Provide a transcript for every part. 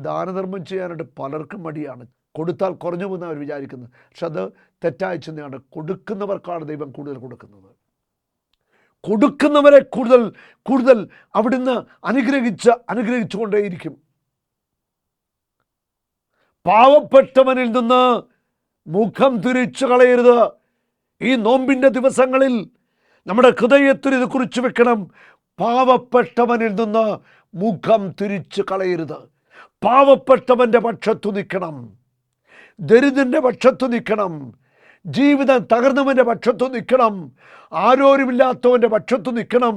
ദാനധർമ്മം ചെയ്യാനായിട്ട് പലർക്കും മടിയാണ്. കൊടുത്താൽ കുറഞ്ഞു പോകുന്ന അവർ വിചാരിക്കുന്നത്. പക്ഷെ അത് തെറ്റായ ചിന്തയാണ്. കൊടുക്കുന്നവർക്കാണ് ദൈവം കൂടുതൽ കൊടുക്കുന്നത്. കൊടുക്കുന്നവരെ കൂടുതൽ കൂടുതൽ അവിടുന്ന് അനുഗ്രഹിച്ചുകൊണ്ടേയിരിക്കും. പാവപ്പെട്ടവനിൽ നിന്ന് മുഖം തിരിച്ചു കളയരുത്. ഈ നോമ്പിൻ്റെ ദിവസങ്ങളിൽ നമ്മുടെ ഹൃദയത്തിൽ ഇത് കുറിച്ച് വെക്കണം. പാവപ്പെട്ടവനിൽ നിന്ന് മുഖം തിരിച്ചു കളയരുത്. പാവപ്പെട്ടവൻ്റെ പക്ഷത്തു നിൽക്കണം. ദരിദ്രൻ്റെ പക്ഷത്തു നിൽക്കണം. ജീവിതം തകർന്നവൻ്റെ പക്ഷത്തു നിൽക്കണം. ആരോരുമില്ലാത്തവൻ്റെ പക്ഷത്തു നിൽക്കണം.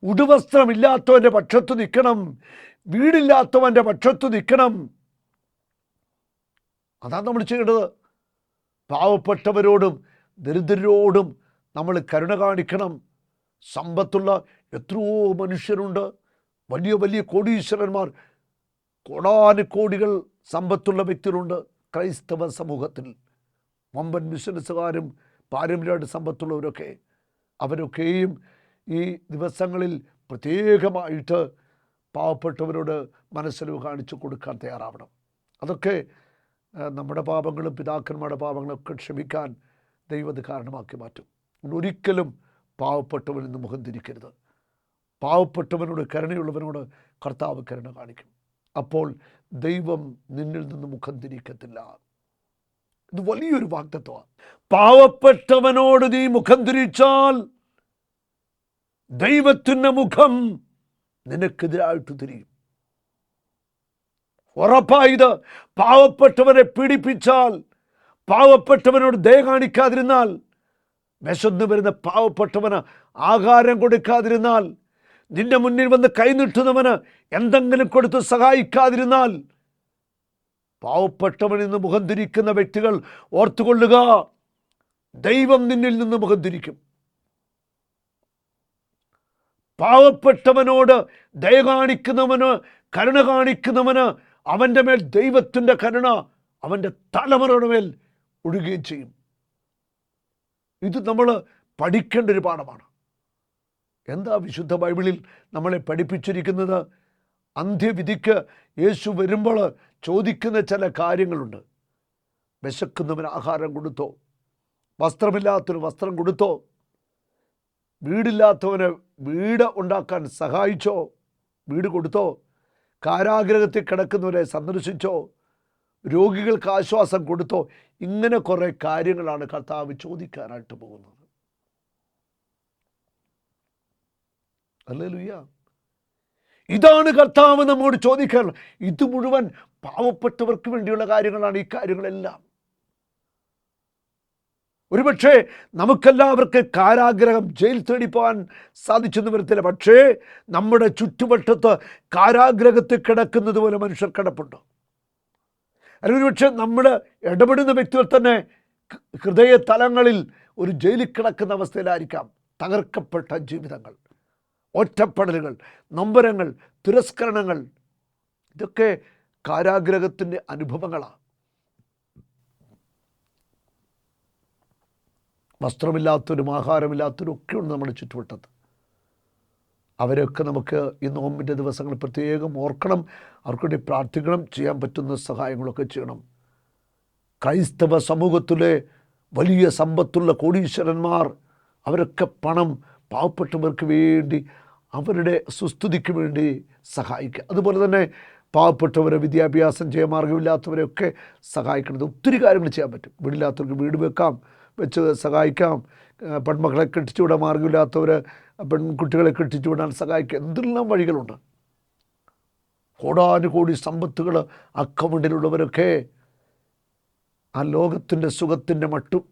ഉടുവസ്ത്രമില്ലാത്തവൻ്റെ പക്ഷത്തു നിൽക്കണം. വീടില്ലാത്തവൻ്റെ പക്ഷത്തു നിൽക്കണം. അതാണ് നമ്മൾ ചെയ്യേണ്ടത്. പാവപ്പെട്ടവരോടും ദരിദ്രരോടും നമ്മൾ കരുണ കാണിക്കണം. സമ്പത്തുള്ള എത്രയോ മനുഷ്യരുണ്ട്. വലിയ വലിയ കോടീശ്വരന്മാർ, കോടാനുകോടികൾ സമ്പത്തുള്ള വ്യക്തികളുണ്ട് ക്രൈസ്തവ സമൂഹത്തിൽ. വമ്പൻ ബിസിനസ്സുകാരും പാരമ്പര്യമായിട്ട് സമ്പത്തുള്ളവരൊക്കെ, അവരൊക്കെയും ഈ ദിവസങ്ങളിൽ പ്രത്യേകമായിട്ട് പാവപ്പെട്ടവരോട് മനസ്സിലവ് കാണിച്ചു കൊടുക്കാൻ തയ്യാറാവണം. അതൊക്കെ നമ്മുടെ പാപങ്ങളും പിതാക്കന്മാരുടെ പാപങ്ങളൊക്കെ ക്ഷമിക്കാൻ ദൈവം അത് കാരണമാക്കി മാറ്റും. ഒരിക്കലും പാവപ്പെട്ടവനിൽ നിന്ന് മുഖം തിരിക്കരുത്. പാവപ്പെട്ടവനോട്, കരുണയുള്ളവനോട് കർത്താവ് കരുണ കാണിക്കും. അപ്പോൾ ദൈവം നിന്നിൽ നിന്ന് മുഖം തിരിക്കത്തില്ല. ഇത് വലിയൊരു വാഗ്ദത്തമാണ്. പാവപ്പെട്ടവനോട് നീ മുഖം തിരിച്ചാൽ ദൈവത്തിൻ്റെ മുഖം നിനക്കെതിരായിട്ട് തിരിയും. ഉറപ്പായത്. പാവപ്പെട്ടവനെ പീഡിപ്പിച്ചാൽ, പാവപ്പെട്ടവനോട് ദയ കാണിക്കാതിരുന്നാൽ, വിശന്നു വരുന്ന പാവപ്പെട്ടവന് ആഹാരം കൊടുക്കാതിരുന്നാൽ, നിന്റെ മുന്നിൽ വന്ന് കൈനീട്ടുന്നവന് എന്തെങ്കിലും കൊടുത്ത് സഹായിക്കാതിരുന്നാൽ, പാവപ്പെട്ടവനിൽ നിന്ന് മുഖം തിരിക്കുന്ന വ്യക്തികൾ ഓർത്തുകൊള്ളുക, ദൈവം നിന്നിൽ നിന്ന് മുഖം തിരിക്കും. പാവപ്പെട്ടവനോട് ദയ കാണിക്കുന്നവന്, കരുണ കാണിക്കുന്നവന് അവൻ്റെ മേൽ ദൈവത്തിൻ്റെ കരുണ അവൻ്റെ തലമുറയുടെ മേൽ ഒഴുകുകയും ചെയ്യും. ഇത് നമ്മൾ പഠിക്കേണ്ട ഒരു പാഠമാണ്. എന്താ വിശുദ്ധ ബൈബിളിൽ നമ്മളെ പഠിപ്പിച്ചിരിക്കുന്നത്? അന്ത്യവിധിക്ക് യേശു വരുമ്പോൾ ചോദിക്കുന്ന ചില കാര്യങ്ങളുണ്ട്. വിശക്കുന്നവന് ആഹാരം കൊടുത്തോ? വസ്ത്രമില്ലാത്തൊരു വസ്ത്രം കൊടുത്തോ? വീടില്ലാത്തവന് വീട് ഉണ്ടാക്കാൻ സഹായിച്ചോ? വീട് കൊടുത്തോ? കാരാഗ്രഹത്തിൽ കിടക്കുന്നവരെ സന്ദർശിച്ചോ? രോഗികൾക്ക് ആശ്വാസം കൊടുത്തോ? ഇങ്ങനെ കുറേ കാര്യങ്ങളാണ് കർത്താവ് ചോദിക്കാനായിട്ട് പോകുന്നത്. ഹല്ലേലൂയ. ഇതാണ് കർത്താവ് നമ്മോട് ചോദിക്കാറുള്ളത്. ഇത് മുഴുവൻ പാവപ്പെട്ടവർക്ക് വേണ്ടിയുള്ള കാര്യങ്ങളാണ്. ഈ കാര്യങ്ങളെല്ലാം ഒരുപക്ഷെ നമുക്കെല്ലാവർക്കും കാരാഗ്രഹം, ജയിൽ തേടി പോകാൻ സാധിച്ചെന്ന് വരത്തില്ല. പക്ഷേ നമ്മുടെ ചുറ്റുവട്ടത്ത് കാരാഗ്രഹത്തിൽ കിടക്കുന്നത് പോലെ മനുഷ്യർ കിടപ്പുണ്ട്. അല്ലെങ്കിൽ ഒരുപക്ഷെ നമ്മൾ ഇടപെടുന്ന വ്യക്തികൾ തന്നെ ഹൃദയ തലങ്ങളിൽ ഒരു ജയിലിൽ കിടക്കുന്ന അവസ്ഥയിലായിരിക്കാം. തകർക്കപ്പെട്ട ജീവിതങ്ങൾ, ഒറ്റപ്പെടലുകൾ, നൊമ്പരങ്ങൾ, തിരസ്കരണങ്ങൾ, ഇതൊക്കെ കാരാഗ്രഹത്തിൻ്റെ അനുഭവങ്ങളാണ്. വസ്ത്രമില്ലാത്തവരും ആഹാരമില്ലാത്തവരും ഒക്കെ ഉണ്ട് നമ്മുടെ ചുറ്റുവട്ടത്ത്. അവരൊക്കെ നമുക്ക് ഈ നോമ്പിൻ്റെ ദിവസങ്ങൾ പ്രത്യേകം ഓർക്കണം. അവർക്ക് വേണ്ടി പ്രാർത്ഥിക്കണം. ചെയ്യാൻ പറ്റുന്ന സഹായങ്ങളൊക്കെ ചെയ്യണം. ക്രൈസ്തവ സമൂഹത്തിലെ വലിയ സമ്പത്തുള്ള കോടീശ്വരന്മാർ, അവരൊക്കെ പണം പാവപ്പെട്ടവർക്ക് വേണ്ടി, അവരുടെ സുസ്ഥിതിക്ക് വേണ്ടി സഹായിക്കുക. അതുപോലെ തന്നെ പാവപ്പെട്ടവരെ വിദ്യാഭ്യാസം ചെയ്യാൻ മാർഗമില്ലാത്തവരെയൊക്കെ സഹായിക്കുന്നത്. ഒത്തിരി കാര്യങ്ങൾ ചെയ്യാൻ പറ്റും. വീടില്ലാത്തവർക്ക് വീട് വെച്ച് സഹായിക്കാം. പെൺമക്കളെ കെട്ടിച്ചുവിടാൻ മാർഗമില്ലാത്തവർ പെൺകുട്ടികളെ കെട്ടിച്ചുവിടാൻ സഹായിക്കുക. എന്തെല്ലാം വഴികളുണ്ട്. കോടാനുകോടി സമ്പത്തുകൾ അക്കൗണ്ടിലുള്ളവരൊക്കെ ആ ലോകത്തിൻ്റെ സുഖത്തിൻ്റെ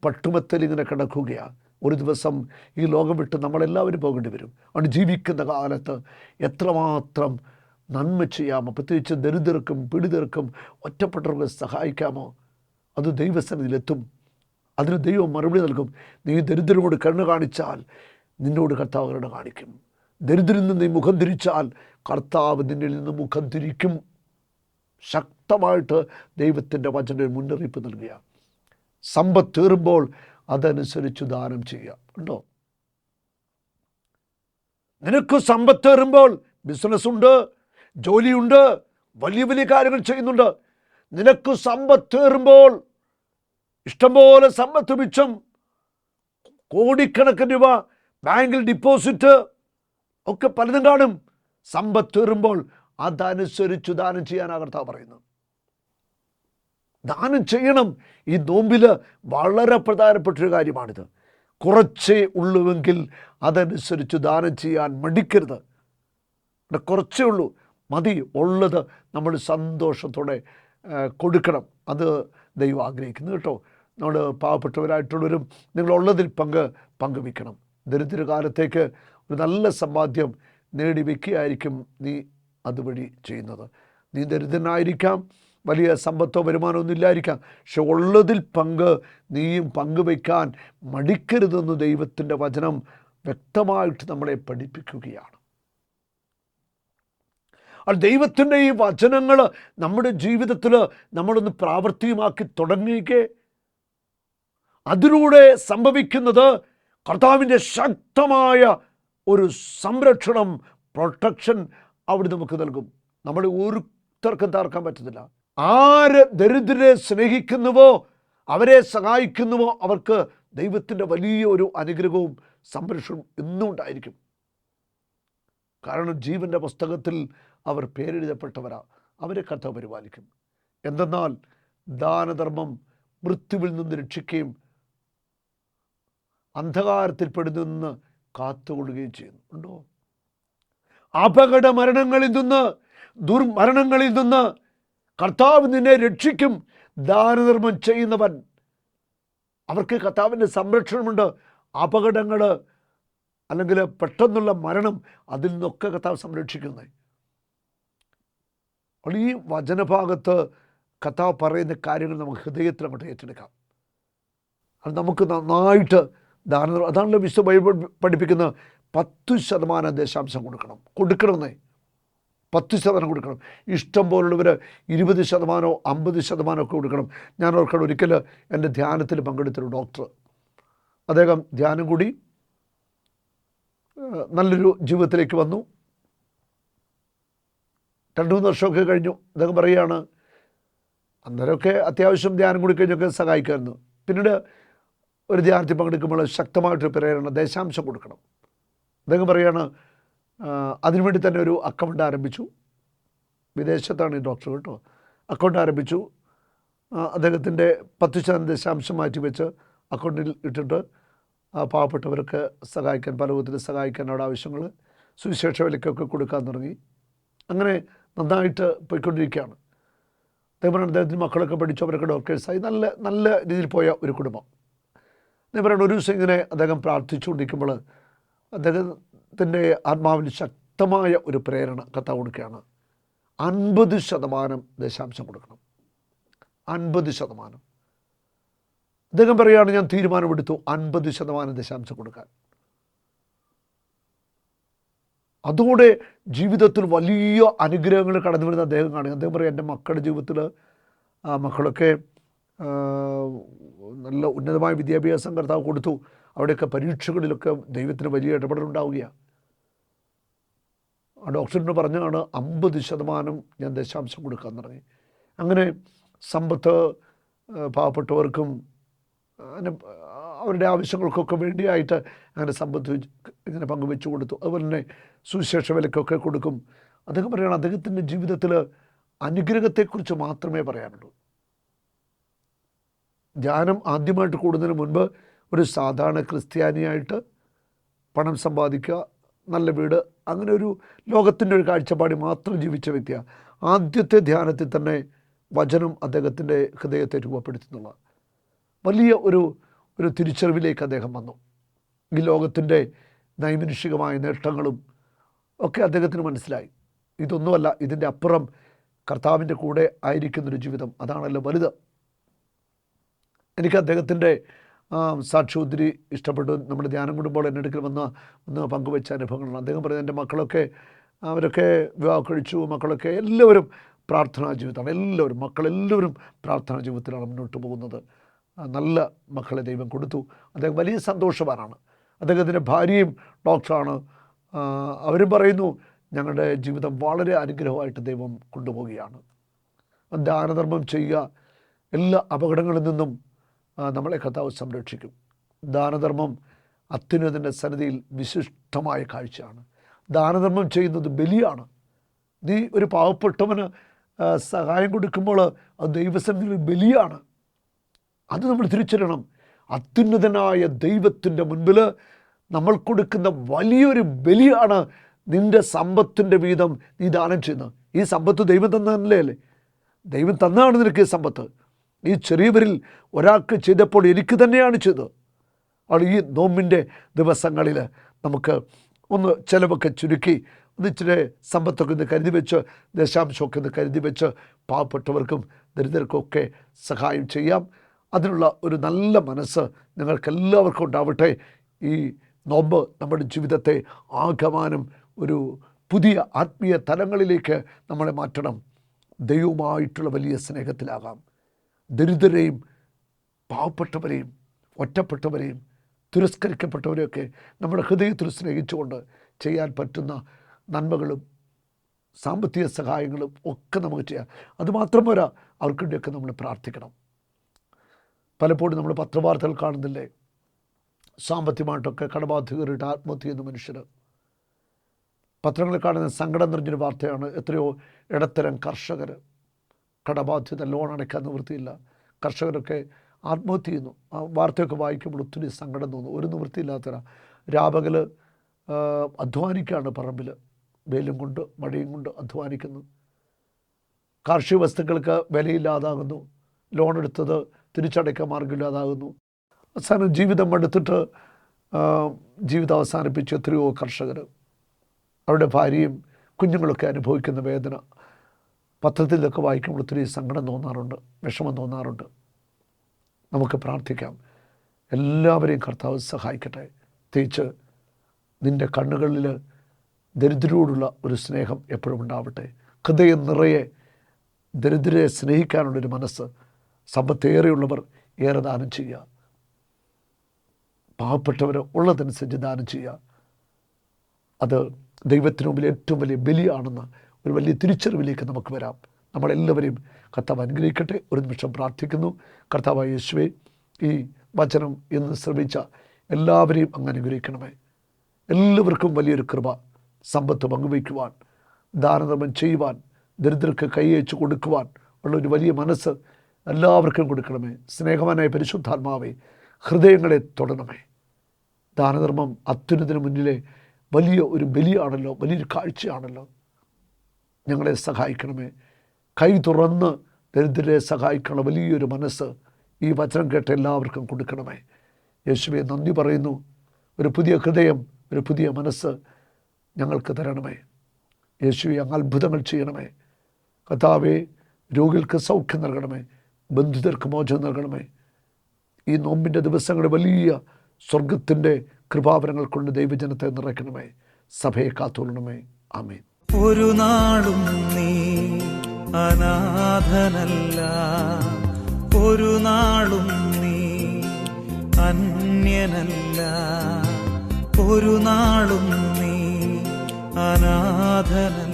പട്ടുമത്തൽ ഇങ്ങനെ കിടക്കുകയാണ്. ഒരു ദിവസം ഈ ലോകം വിട്ട് നമ്മളെല്ലാവരും പോകേണ്ടി വരും. അതുകൊണ്ട് ജീവിക്കുന്ന കാലത്ത് എത്രമാത്രം നന്മ ചെയ്യാമോ, പ്രത്യേകിച്ച് ദരിദ്രർക്കും പീഡിതർക്കും ഒറ്റപ്പെട്ടവർക്ക് സഹായിക്കാമോ, അത് ദൈവസന്നിധിയിലെത്തും. അതിന് ദൈവം മറുപടി നൽകും. നീ ദരിദ്രനോട് കരുണ കാണിച്ചാൽ നിന്നോട് കർത്താവ് കരുണ കാണിക്കും. ദരിദ്രനിൽ നിന്ന് നീ മുഖം തിരിച്ചാൽ കർത്താവ് നിന്നിൽ നിന്ന് മുഖം തിരിക്കും. ശക്തമായിട്ട് ദൈവത്തിൻ്റെ വചനം മുന്നറിയിപ്പ് നൽകുക. സമ്പത്തേറുമ്പോൾ അതനുസരിച്ച് ദാനം ചെയ്യുക. ഉണ്ടോ? നിനക്ക് സമ്പത്തേറുമ്പോൾ ബിസിനസ്സുണ്ട്, ജോലിയുണ്ട്, വലിയ വലിയ കാര്യങ്ങൾ ചെയ്യുന്നുണ്ട്. നിനക്ക് സമ്പത്തേറുമ്പോൾ, ഇഷ്ടംപോലെ സമ്പത്ത് മിച്ചം, കോടിക്കണക്കിന് രൂപ ബാങ്കിൽ ഡിപ്പോസിറ്റ് ഒക്കെ പലതും കാണും. സമ്പത്തേറുമ്പോൾ അതനുസരിച്ച് ദാനം ചെയ്യാനാണ് കർത്താവ് പറയുന്നത്. ദാനം ചെയ്യണം. ഈ നോമ്പിൽ വളരെ പ്രധാനപ്പെട്ടൊരു കാര്യമാണിത്. കുറച്ചേ ഉള്ളുവെങ്കിൽ അതനുസരിച്ച് ദാനം ചെയ്യാൻ മടിക്കരുത്. കുറച്ചേ ഉള്ളൂ, മതി, ഉള്ളത് നമ്മൾ സന്തോഷത്തോടെ കൊടുക്കണം. അത് ദൈവം ആഗ്രഹിക്കുന്നു കേട്ടോ. നമ്മൾ പാവപ്പെട്ടവരായിട്ടുള്ളവരും നിങ്ങളുള്ളതിൽ പങ്കുവയ്ക്കണം. ദരിദ്രകാലത്തേക്ക് ഒരു നല്ല സമ്പാദ്യം നേടി വയ്ക്കുകയായിരിക്കും നീ അതുവഴി ചെയ്യുന്നത്. നീ ദരിദ്രനായിരിക്കാം, വലിയ സമ്പത്തോ വരുമാനമൊന്നും ഇല്ലായിരിക്കാം, പക്ഷെ ഉള്ളതിൽ നീയും പങ്കുവയ്ക്കാൻ മടിക്കരുതെന്ന് ദൈവത്തിൻ്റെ വചനം വ്യക്തമായിട്ട് നമ്മളെ പഠിപ്പിക്കുകയാണ്. ദൈവത്തിൻ്റെ ഈ വചനങ്ങൾ നമ്മുടെ ജീവിതത്തിൽ നമ്മളൊന്ന് പ്രാവർത്തികമാക്കി തുടങ്ങിക്കേ. അതിലൂടെ സംഭവിക്കുന്നത് കർത്താവിൻ്റെ ശക്തമായ ഒരു സംരക്ഷണം, പ്രൊട്ടക്ഷൻ അവിടെ നമുക്ക് നൽകും. നമ്മളെ ഓരോരുത്തർക്കും തകർക്കാൻ പറ്റത്തില്ല. ആര് ദരിദ്രരെ സ്നേഹിക്കുന്നുവോ, അവരെ സഹായിക്കുന്നുവോ, അവർക്ക് ദൈവത്തിൻ്റെ വലിയ ഒരു അനുഗ്രഹവും സംരക്ഷണവും എന്നും ഉണ്ടായിരിക്കും. കാരണം ജീവൻ്റെ പുസ്തകത്തിൽ അവർ പേരെഴുതപ്പെട്ടവരാ. അവരെ കർത്താവ് പരിപാലിക്കും. എന്തെന്നാൽ ദാനധർമ്മം മൃത്യുവിൽ നിന്ന് രക്ഷിക്കുകയും അന്ധകാരത്തിൽപ്പെടുന്ന നിന്ന് കാത്തുകൊള്ളുകയും ചെയ്യുന്നുണ്ടോ? അപകട മരണങ്ങളിൽ നിന്ന്, ദുർമരണങ്ങളിൽ നിന്ന് കർത്താവ് നിന്നെ രക്ഷിക്കും. ദാനധർമ്മം ചെയ്യുന്നവൻ, അവർക്ക് കർത്താവിൻ്റെ സംരക്ഷണമുണ്ട്. അപകടങ്ങൾ അല്ലെങ്കിൽ പെട്ടെന്നുള്ള മരണം, അതിൽ നിന്നൊക്കെ കർത്താവ് സംരക്ഷിക്കുന്നത്. ഈ വചനഭാഗത്ത് കർത്താവ് പറയുന്ന കാര്യങ്ങൾ നമുക്ക് ഹൃദയത്തിൽ അങ്ങോട്ട് ഏറ്റെടുക്കാം. അത് നമുക്ക് നന്നായിട്ട് ദാനം, അതാണല്ലോ വിശുദ്ധ ബൈബിൾ പഠിപ്പിക്കുന്ന 10% ദശാംശം കൊടുക്കണമെന്നേ. 10% കൊടുക്കണം. ഇഷ്ടം പോലുള്ളവർ 20%, 50% ഒക്കെ കൊടുക്കണം. ഞാൻ ഓർക്കണം, ഒരിക്കൽ എൻ്റെ ധ്യാനത്തിൽ പങ്കെടുത്തൊരു ഡോക്ടർ, അദ്ദേഹം ധ്യാനം കൂടി നല്ലൊരു ജീവിതത്തിലേക്ക് വന്നു. 2-3 വർഷമൊക്കെ കഴിഞ്ഞു. അദ്ദേഹം പറയുകയാണ്, അന്നേരമൊക്കെ അത്യാവശ്യം ധ്യാനം കൂടി കഴിഞ്ഞൊക്കെ സഹായിക്കുമായിരുന്നു. പിന്നീട് ഒരു ധ്യാനത്തിൽ പങ്കെടുക്കുമ്പോൾ ശക്തമായിട്ടൊരു പ്രേരണ, ദശാംശം കൊടുക്കണം. അദ്ദേഹം പറയുകയാണ്, അതിനുവേണ്ടി തന്നെ ഒരു അക്കൗണ്ട് ആരംഭിച്ചു. വിദേശത്താണ് ഈ ഡോക്ടർ കേട്ടോ. അക്കൗണ്ട് ആരംഭിച്ചു. അദ്ദേഹത്തിൻ്റെ 10% ദശാംശം മാറ്റി വെച്ച് അക്കൗണ്ടിൽ ഇട്ടിട്ട് പാവപ്പെട്ടവർക്ക് സഹായിക്കാൻ, പല വിധത്തിൽ സഹായിക്കാൻ, അവിടെ ആവശ്യങ്ങൾ സുവിശേഷ വിലക്കൊക്കെ കൊടുക്കാൻ തുടങ്ങി. അങ്ങനെ നന്നായിട്ട് പോയിക്കൊണ്ടിരിക്കുകയാണ്. അദ്ദേഹത്തിന് മക്കളൊക്കെ പഠിച്ചു, അവരൊക്കെ ഡോക്ടേഴ്സായി, നല്ല രീതിയിൽ പോയ ഒരു കുടുംബം. പറയുന്നത് ഒരു ദിവസം ഇങ്ങനെ അദ്ദേഹം പ്രാർത്ഥിച്ചുകൊണ്ടിരിക്കുമ്പോൾ അദ്ദേഹത്തിൻ്റെ ആത്മാവിൽ ശക്തമായ ഒരു പ്രേരണ കർത്താവ് കൊടുക്കുകയാണ്. 50% ദശാംശം കൊടുക്കണം. 50%. അദ്ദേഹം പറയുകയാണ്, ഞാൻ തീരുമാനമെടുത്തു 50% ദശാംശം കൊടുക്കാൻ. അതുകൂടെ ജീവിതത്തിൽ വലിയ അനുഗ്രഹങ്ങൾ കടന്നു വരുന്ന അദ്ദേഹം കാണുക. അദ്ദേഹം പറയും, എൻ്റെ മക്കളുടെ ജീവിതത്തിൽ മക്കളൊക്കെ നല്ല ഉന്നതമായ വിദ്യാഭ്യാസം കർത്താവ് കൊടുത്തു. അവിടെയൊക്കെ പരീക്ഷകളിലൊക്കെ ദൈവത്തിന് വലിയ ഇടപെടലുണ്ടാവുകയാണ്. ആ ഡോക്ടറിനോട് പറഞ്ഞാണ് 50% ഞാൻ ദശാംശം കൊടുക്കാമെന്ന് പറഞ്ഞു. അങ്ങനെ സമ്പത്ത് പാവപ്പെട്ടവർക്കും അങ്ങനെ അവരുടെ ആവശ്യങ്ങൾക്കൊക്കെ വേണ്ടിയായിട്ട് അങ്ങനെ സമ്പത്ത് ഇങ്ങനെ പങ്കുവെച്ചു കൊടുത്തു. അതുപോലെ തന്നെ സുവിശേഷ വിലക്കൊക്കെ കൊടുക്കും. അദ്ദേഹം പറയുകയാണ്, അദ്ദേഹത്തിൻ്റെ ജീവിതത്തിൽ അനുഗ്രഹത്തെക്കുറിച്ച് മാത്രമേ പറയാനുള്ളൂ. ധ്യാനം ആദ്യമായിട്ട് കൂടുന്നതിന് മുൻപ് ഒരു സാധാരണ ക്രിസ്ത്യാനിയായിട്ട് പണം സമ്പാദിക്കുക, നല്ല വീട്, അങ്ങനെ ഒരു ലോകത്തിൻ്റെ ഒരു കാഴ്ചപ്പാടി മാത്രം ജീവിച്ച വ്യക്തിയാണ്. ആദ്യത്തെ ധ്യാനത്തിൽ തന്നെ വചനം അദ്ദേഹത്തിൻ്റെ ഹൃദയത്തെ രൂപപ്പെടുത്തുന്നുള്ള വലിയ ഒരു തിരിച്ചറിവിലേക്ക് അദ്ദേഹം വന്നു. ഈ ലോകത്തിൻ്റെ നൈമിഷികമായ നേട്ടങ്ങളും ഒക്കെ അദ്ദേഹത്തിന് മനസ്സിലായി. ഇതൊന്നുമല്ല, ഇതിൻ്റെ അപ്പുറം കർത്താവിൻ്റെ കൂടെ ആയിരിക്കുന്നൊരു ജീവിതം, അതാണല്ലോ വലുത്. എനിക്ക് അദ്ദേഹത്തിൻ്റെ സാക്ഷി ഒത്തിരി ഇഷ്ടപ്പെട്ടു. നമ്മുടെ ധ്യാനം കൂടുമ്പോൾ എൻ്റെ അടുക്കൽ വന്ന് പങ്കുവെച്ച അനുഭവങ്ങളാണ്. അദ്ദേഹം പറയുന്നത്, എൻ്റെ മക്കളൊക്കെ അവരൊക്കെ വിവാഹം കഴിച്ചു, മക്കളൊക്കെ എല്ലാവരും പ്രാർത്ഥനാ ജീവിതമാണ്. എല്ലാവരും മക്കളെല്ലാവരും പ്രാർത്ഥനാ ജീവിതത്തിലാണ് മുന്നോട്ട് പോകുന്നത്. നല്ല മക്കളെ ദൈവം കൊടുത്തു. അദ്ദേഹം വലിയ സന്തോഷവാനാണ്. അദ്ദേഹത്തിൻ്റെ ഭാര്യയും ഡോക്ടറാണ്. അവരും പറയുന്നു, ഞങ്ങളുടെ ജീവിതം വളരെ അനുഗ്രഹമായിട്ട് ദൈവം കൊണ്ടുപോവുകയാണ്. ദാനധർമ്മം ചെയ്യുക, എല്ലാ അപകടങ്ങളിൽ നിന്നും നമ്മളെ കർത്താവ് സംരക്ഷിക്കും. ദാനധർമ്മം അത്യുന്നതൻ്റെ സന്നിധിയിൽ വിശിഷ്ടമായ കാഴ്ചയാണ്. ദാനധർമ്മം ചെയ്യുന്നത് ബലിയാണ്. നീ ഒരു പാവപ്പെട്ടവന് സഹായം കൊടുക്കുമ്പോൾ അത് ദൈവസന്നിധിയിൽ ബലിയാണ്. അത് നമ്മൾ തിരിച്ചറിയണം. അത്യുന്നതനായ ദൈവത്തിൻ്റെ മുൻപിൽ നമ്മൾ കൊടുക്കുന്ന വലിയൊരു ബലിയാണ് നിൻ്റെ സമ്പത്തിൻ്റെ വീതം നീ ദാനം ചെയ്യുന്നത്. ഈ സമ്പത്ത് ദൈവം തന്നല്ലേ അല്ലേ? ദൈവം തന്നാണ് നിനക്ക് ഈ സമ്പത്ത്. ഈ ചെറിയവരിൽ ഒരാൾക്ക് ചെയ്തപ്പോൾ എനിക്ക് തന്നെയാണ് ചെയ്തത്. അപ്പോൾ ഈ നോമ്പിൻ്റെ ദിവസങ്ങളിൽ നമുക്ക് ഒന്ന് ചിലവൊക്കെ ചുരുക്കി ഒന്നിച്ചിരി സമ്പത്തൊക്കെ ഒന്ന് കരുതി വെച്ച്, ദശാംശമൊക്കെ ഒന്ന് കരുതി വെച്ച് പാവപ്പെട്ടവർക്കും ദരിദ്രർക്കൊക്കെ സഹായം ചെയ്യാം. അതിനുള്ള ഒരു നല്ല മനസ്സ് നിങ്ങൾക്കെല്ലാവർക്കും ഉണ്ടാവട്ടെ. ഈ നോമ്പ് നമ്മുടെ ജീവിതത്തെ ആകമാനം ഒരു പുതിയ ആത്മീയ തലങ്ങളിലേക്ക് നമ്മളെ മാറ്റണം. ദൈവവുമായിട്ടുള്ള വലിയ സ്നേഹത്തിലാകാം. ദരിദ്രരെയും പാവപ്പെട്ടവരെയും ഒറ്റപ്പെട്ടവരെയും തിരസ്കരിക്കപ്പെട്ടവരെയൊക്കെ നമ്മുടെ ഹൃദയത്തിൽ സ്നേഹിച്ചുകൊണ്ട് ചെയ്യാൻ പറ്റുന്ന നന്മകളും സാമ്പത്തിക സഹായങ്ങളും ഒക്കെ നമുക്ക് ചെയ്യാം. അതുമാത്രം പോരാ, അവർക്കുവേണ്ടിയൊക്കെ നമ്മൾ പ്രാർത്ഥിക്കണം. പലപ്പോഴും നമ്മൾ പത്രവാർത്തകൾ കാണുന്നില്ലേ, സാമ്പത്തികമായിട്ടൊക്കെ കടബാധിതരായിട്ട് ആത്മഹത്യ ചെയ്യുന്ന മനുഷ്യർ. പത്രങ്ങളിൽ കാണുന്ന സങ്കടം നിറഞ്ഞൊരു വാർത്തയാണ്. എത്രയോ ഇടത്തരം കർഷകർ കടബാധ്യത, ലോൺ അടയ്ക്കാൻ നിവൃത്തിയില്ല, കർഷകരൊക്കെ ആത്മഹത്യ ചെയ്യുന്നു. ആ വാർത്തയൊക്കെ വായിക്കുമ്പോൾ ഒത്തിരി സങ്കടം തോന്നും. ഒരു നിവൃത്തിയില്ലാത്തവരാ രാപകൽ അധ്വാനിക്കുകയാണ്. പറമ്പിൽ വെയിലും കൊണ്ട് മഴയും കൊണ്ട് അധ്വാനിക്കുന്നു. കാർഷിക വസ്തുക്കൾക്ക് വിലയില്ലാതാകുന്നു. ലോൺ എടുത്തത് തിരിച്ചടയ്ക്കാൻ മാർഗമില്ലാതാകുന്നു. അവസാനം ജീവിതം എടുത്തിട്ട് ജീവിതം അവസാനിപ്പിച്ച എത്രയോ കർഷകർ, അവരുടെ ഭാര്യയും കുഞ്ഞുങ്ങളൊക്കെ അനുഭവിക്കുന്ന വേദന പത്രത്തിലൊക്കെ വായിക്കുമ്പോൾ ഒത്തിരി സങ്കടം തോന്നാറുണ്ട്, വിഷമം തോന്നാറുണ്ട്. നമുക്ക് പ്രാർത്ഥിക്കാം. എല്ലാവരെയും കർത്താവ് സഹായിക്കട്ടെ. പ്രത്യേകിച്ച് നിൻ്റെ കണ്ണുകളിൽ ദരിദ്രരോടുള്ള ഒരു സ്നേഹം എപ്പോഴും ഉണ്ടാവട്ടെ. ഹൃദയം നിറയെ ദരിദ്രരെ സ്നേഹിക്കാനുള്ളൊരു മനസ്സ്. സമ്പത്തേറെയുള്ളവർ ഏറെ ദാനം ചെയ്യുക, പാവപ്പെട്ടവർ ഉള്ളതനുസരിച്ച് ദാനം ചെയ്യുക. അത് ദൈവത്തിന് മുമ്പിൽ ഏറ്റവും വലിയ ബലിയാണെന്ന് ഒരു വലിയ തിരിച്ചറിവിലേക്ക് നമുക്ക് വരാം. നമ്മളെല്ലാവരെയും കർത്താവ് അനുഗ്രഹിക്കട്ടെ. ഒരു നിമിഷം പ്രാർത്ഥിക്കുന്നു. കർത്താവായ യേശുവേ, ഈ വചനം എന്ന് ശ്രമിച്ച എല്ലാവരെയും അങ്ങ് അനുഗ്രഹിക്കണമേ. എല്ലാവർക്കും വലിയൊരു കൃപ, സമ്പത്ത് പങ്കുവയ്ക്കുവാൻ, ദാനധർമ്മം ചെയ്യുവാൻ, ദരിദ്രർക്ക് കൈയച്ചു കൊടുക്കുവാൻ ഉള്ളൊരു വലിയ മനസ്സ് എല്ലാവർക്കും കൊടുക്കണമേ. സ്നേഹവാനായ പരിശുദ്ധാത്മാവേ, ഹൃദയങ്ങളെ തൊടണമേ. ദാനധർമ്മം അത്യുന്നതിന് മുന്നിലെ വലിയ ഒരു ബലിയാണല്ലോ, വലിയൊരു കാഴ്ചയാണല്ലോ. ഞങ്ങളെ സഹായിക്കണമേ. കൈ തുറന്ന് ദരിദ്രരെ സഹായിക്കാനുള്ള വലിയൊരു മനസ്സ് ഈ വചനം കേട്ട എല്ലാവർക്കും കൊടുക്കണമേ. യേശുവേ, നന്ദി പറയുന്നു. ഒരു പുതിയ ഹൃദയം, ഒരു പുതിയ മനസ്സ് ഞങ്ങൾക്ക് തരണമേ. യേശുവേ, അങ്ങ് അത്ഭുതങ്ങൾ ചെയ്യണമേ. കർത്താവേ, രോഗികൾക്ക് സൗഖ്യം നൽകണമേ, ബന്ധിതർക്ക് മോചനം നൽകണമേ. ഈ നോമ്പിൻ്റെ ദിവസങ്ങളിൽ വലിയ സ്വർഗത്തിൻ്റെ കൃപാവരങ്ങൾ കൊണ്ട് ദൈവജനത്തെ നിറയ്ക്കണമേ. സഭയെ കാത്തുകൊള്ളണമേ. ആമേൻ. ഒരു നാളും നീ അനാഥനല്ല, ഒരു നാളും നീ അന്യനല്ല, ഒരു നാളും നീ അനാഥനല്ല.